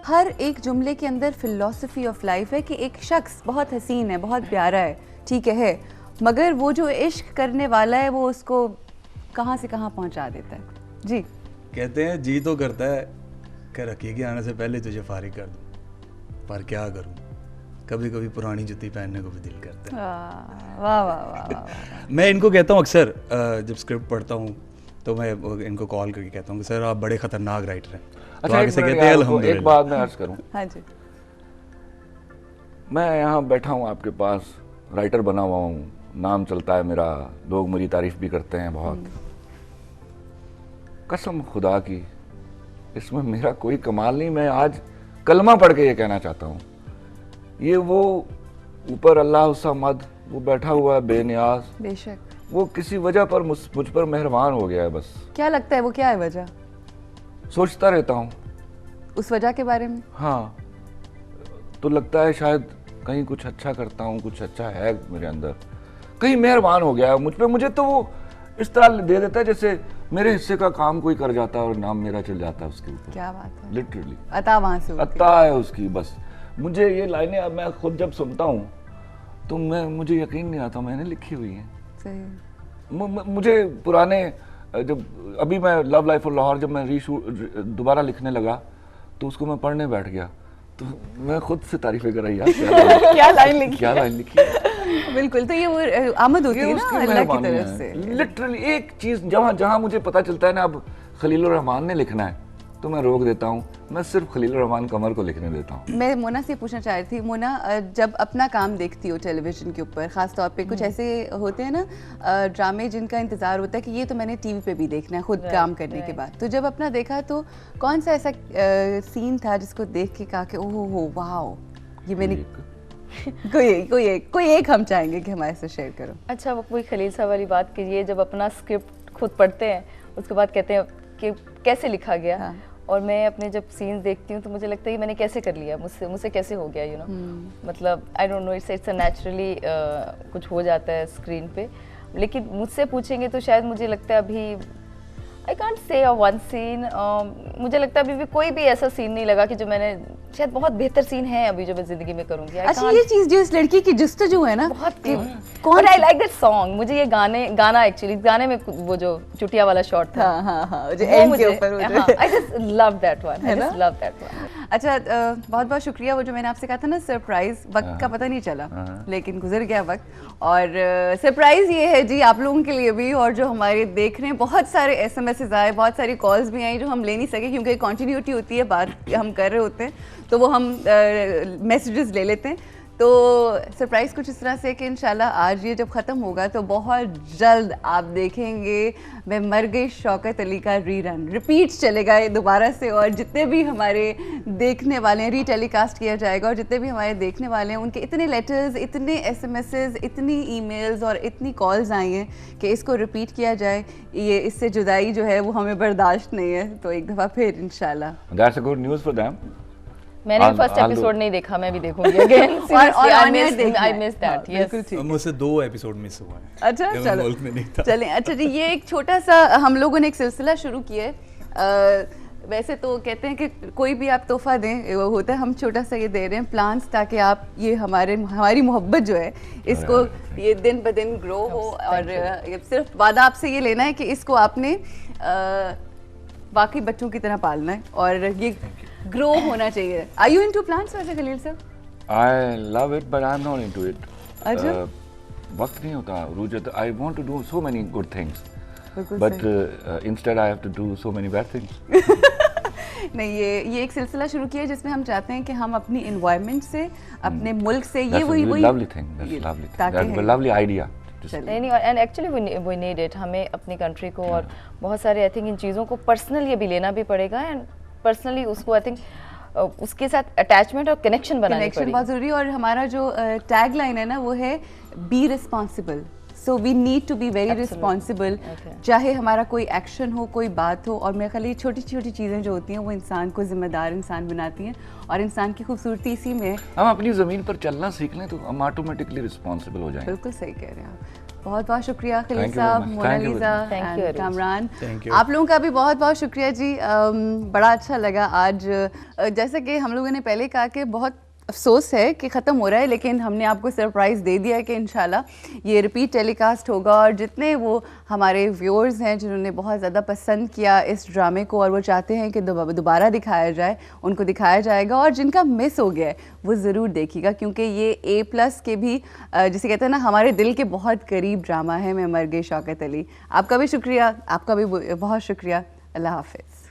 हर एक जुमले के अंदर फिलॉसफी ऑफ लाइफ है कि एक शख्स बहुत हसीन है, बहुत प्यारा है, ठीक है, मगर वो जो इश्क करने वाला है वो उसको कहाँ से कहाँ पहुँचा देता है। जी कहते हैं जी तो करता है कि रखिए के आने से पहले तुझे फारिग कर दूं, पर क्या करूं, कभी कभी पुरानी जुत्ती पहनने को भी दिल करता है। वाह वाह वाह वाह। मैं इनको कहता हूँ अक्सर जब स्क्रिप्ट पढ़ता हूँ तो मैं इनको कॉल करके कहता हूँ कि सर आप बड़े खतरनाक राइटर हैं। तो आगे से कहते हैं अल्हम्दुलिल्लाह। एक बात मैं अर्ज करूँ। हाँ जी। मैं यहाँ बैठा हूँ आपके पास, राइटर बना हुआ हूँ, नाम चलता है मेरा, लोग मेरी तारीफ भी करते हैं बहुत। कसम खुदा की इसमें मेरा कोई कमाल नहीं। मैं आज कलमा पढ़ के ये कहना चाहता हूँ, ये वो ऊपर अल्लाह समद वो बैठा हुआ है बेनियाज, बेशक वो किसी वजह पर मुझ पर मेहरबान हो गया है। बस क्या लगता है वो क्या है वजह? सोचता रहता हूँ उस वजह के बारे में। हाँ, तो लगता है शायद कहीं कुछ अच्छा करता हूँ, कुछ अच्छा है मेरे अंदर, कहीं मेहरबान हो गया है मुझ पे। मुझे तो वो इस तरह दे देता है जैसे मेरे हिस्से का काम कोई कर जाता है और नाम मेरा चल जाता है उसके ऊपर। क्या बात है। लिटरली अता वहां से अता है उसकी। बस मुझे ये लाइनें अब मैं खुद जब सुनता हूँ तो मुझे यकीन नहीं आता मैंने लिखी हुई है। सही। मुझे पुराने जब अभी मैं लव लाइफ ऑफ लाहौर जब मैं दोबारा लिखने लगा तो उसको मैं पढ़ने बैठ गया तो मैं खुद से तारीफें कर रही यार क्या लाइन लिखी, क्या लाइन लिखी है। बिल्कुल, तो ये वो आमद होती है ना अल्लाह की तरफ से। लिटरली एक चीज जहाँ मुझे पता चलता है ना अब खलील रहमान ने लिखना है तो मैं रोक देता हूँ, मैं सिर्फ खलील रहमान कमर को लिखने देता हूँ। मैं मोना से पूछना चाह रही थी, मोना जब अपना काम देखती हो टेलीविजन के ऊपर, खास तौर पे कुछ ऐसे होते हैं ना ड्रामे जिनका इंतजार होता है कि ये तो मैंने टीवी पे भी देखना है खुद काम करने के बाद, तो जब अपना देखा तो कौन सा ऐसा सीन था जिसको देख के कहा कि ओह हो वाओ ये मैंने कोई एक हम चाहेंगे कि हमारे से शेयर करो। अच्छा, वो कोई खलील साहब वाली बात कीजिए, जब अपना स्क्रिप्ट खुद पढ़ते हैं उसके बाद कहते हैं कि कैसे लिखा गया। हाँ। और मैं अपने जब सीन्स देखती हूँ तो मुझे लगता है कि मैंने कैसे कर लिया, मुझसे कैसे हो गया, यू नो। मतलब I don't know, it's naturally कुछ हो जाता है स्क्रीन पे। लेकिन मुझसे पूछेंगे तो शायद मुझे लगता है अभी I can't say one scene, मुझे लगता है अभी भी कोई भी ऐसा सीन नहीं लगा कि जो मैंने, शायद बहुत बेहतर सीन है अभी जो मैं जिंदगी में करूंगी। अच्छा, ये चीज जो इस लड़की की जुस्तजू है ना बहुत, कौन, आई लाइक दैट सॉन्ग। मुझे ये गाना एक्चुअली गाने में वो जो चुटिया वाला शॉट था, हाँ, जो एंड के ऊपर, I just love that one, I just love that one. अच्छा, बहुत बहुत शुक्रिया। वो जो मैंने आपसे कहा था ना सरप्राइज, वक्त का पता नहीं चला लेकिन गुजर गया वक्त, और सरप्राइज ये है जी आप लोगों के लिए भी, और जो हमारे देख रहे हैं, बहुत सारे एसएमएस आए, बहुत सारी कॉल्स भी आई जो हम ले नहीं सके क्योंकि कंटिन्यूटी होती है, बात हम कर रहे होते हैं तो वो हम मैसेजेस ले लेते हैं। तो सरप्राइज़ कुछ इस तरह से कि इंशाल्लाह आज ये जब ख़त्म होगा तो बहुत जल्द आप देखेंगे मैं मर गई शौकत अली का रीरन रिपीट चलेगा ये दोबारा से, और जितने भी हमारे देखने वाले हैं रीटेलीकास्ट किया जाएगा, और जितने भी हमारे देखने वाले हैं उनके इतने लेटर्स, इतने एसएमएसेस, इतनी ईमेल्स और इतनी कॉल्स आई हैं कि इसको रिपीट किया जाए, ये इससे जुदाई जो है वो हमें बर्दाश्त नहीं है। तो एक दफ़ा फिर इंशाल्लाह। That's a good news for them. मैंने भी फर्स्ट एपिसोड नहीं देखा, मैं भी देखूंगी अगेन। और आई मिस दैट। यस, मुझसे 2 एपिसोड मिस हुआ है। अच्छा, चलो चलें। अच्छा जी, ये एक छोटा सा हम लोगों ने एक सिलसिला शुरू किया है। वैसे तो कहते हैं कि कोई भी आप तोहफा दें वो होता है, हम छोटा सा ये दे रहे हैं प्लान्स, ताकि आप ये हमारी मोहब्बत जो है इसको ये दिन ब दिन ग्रो हो, और सिर्फ वादा आपसे ये लेना है कि इसको आपने बाकी बच्चों की तरह पालना है और ये ग्रो होना चाहिए। Are you into plants वैसे खलील साहब? I love it but I'm not into it. अच्छा? वक्त नहीं होता रूजत। I want to do so many good things, but instead I have to do so many bad things. नहीं, ये एक सिलसिला शुरू किया है जिसमें हम चाहते हैं कि हम अपनी एनवायरनमेंट से, अपने मुल्क से, ये वही lovely thing. That's lovely thing. That's a lovely idea. नहीं, and actually we need it, हमें अपनी कंट्री को और बहुत सारे आई थिंक इन चीज़ों को पर्सनली अभी लेना भी पड़ेगा, एंड पर्सनली उसको आई थिंक उसके साथ अटैचमेंट और कनेक्शन बनानी पड़ेगी, बहुत ज़रूरी। और हमारा जो टैग लाइन है ना वो है be responsible, so we need to be very responsible, चाहे हमारा कोई एक्शन हो, कोई बात हो। और मेरे ख्याल ये छोटी छोटी चीज़ें जो होती हैं वो इंसान को जिम्मेदार इंसान बनाती हैं, और इंसान की खूबसूरती इसी में है। हम अपनी ज़मीन पर चलना सीख लें तो हम ऑटोमेटिकली रिस्पॉन्सिबल हो जाएंगे। बिल्कुल सही कह रहे हैं आप। बहुत बहुत शुक्रिया खलील Thank you साहब, very much. Monalisa Thank you very much. Thank you, and Arun. Kamran. Thank you. आप लोगों का भी बहुत बहुत शुक्रिया जी। बड़ा अच्छा लगा आज। जैसे कि हम लोगों ने पहले कहा कि बहुत अफसोस है कि ख़त्म हो रहा है, लेकिन हमने आपको सरप्राइज़ दे दिया है कि इंशाल्लाह ये रिपीट टेलीकास्ट होगा और जितने वो हमारे व्यूअर्स हैं जिन्होंने बहुत ज़्यादा पसंद किया इस ड्रामे को और वो चाहते हैं कि दोबारा दिखाया जाए, उनको दिखाया जाएगा। और जिनका मिस हो गया है वो ज़रूर देखिएगा, क्योंकि ये A+ के भी जिसे कहते हैं ना हमारे दिल के बहुत करीब ड्रामा है मैं मर गई शौकत अली। आपका भी शुक्रिया, आपका भी बहुत शुक्रिया। अल्लाह हाफिज़।